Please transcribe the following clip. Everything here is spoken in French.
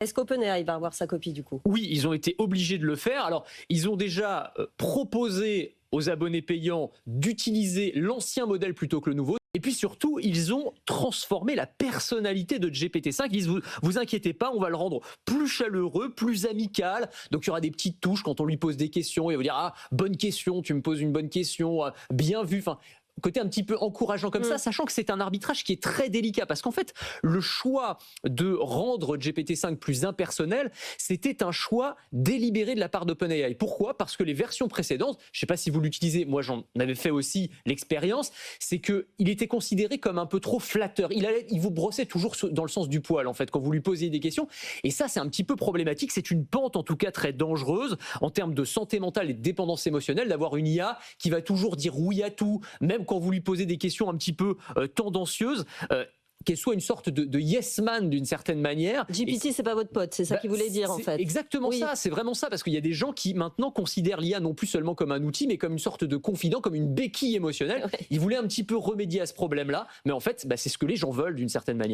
Est-ce qu'OpenAI va avoir sa copie du coup? Oui, ils ont été obligés de le faire. Alors, ils ont déjà proposé aux abonnés payants d'utiliser l'ancien modèle plutôt que le nouveau. Et puis surtout, ils ont transformé la personnalité de GPT-5. Ils disent, vous inquiétez pas, on va le rendre plus chaleureux, plus amical. Donc il y aura des petites touches quand on lui pose des questions. Il va dire, ah, bonne question, tu me poses une bonne question, bien vu. Enfin, côté un petit peu encourageant comme ça, sachant que c'est un arbitrage qui est très délicat, parce qu'en fait, le choix de rendre GPT-5 plus impersonnel, c'était un choix délibéré de la part d'OpenAI. Pourquoi? Parce que les versions précédentes, je ne sais pas si vous l'utilisez, moi j'en avais fait aussi l'expérience, c'est qu'il était considéré comme un peu trop flatteur. Il vous brossait toujours dans le sens du poil, en fait, quand vous lui posiez des questions. Et ça, c'est un petit peu problématique. C'est une pente, en tout cas, très dangereuse en termes de santé mentale et de dépendance émotionnelle, d'avoir une IA qui va toujours dire oui à tout, même quand vous lui posez des questions un petit peu tendancieuses, qu'elle soit une sorte de yes man d'une certaine manière. GPT, c'est pas votre pote, c'est ça qu'il voulait dire en fait. Exactement ça, c'est vraiment ça, parce qu'il y a des gens qui maintenant considèrent l'IA non plus seulement comme un outil, mais comme une sorte de confident, comme une béquille émotionnelle. Ils voulaient un petit peu remédier à ce problème-là, mais en fait, c'est ce que les gens veulent d'une certaine manière.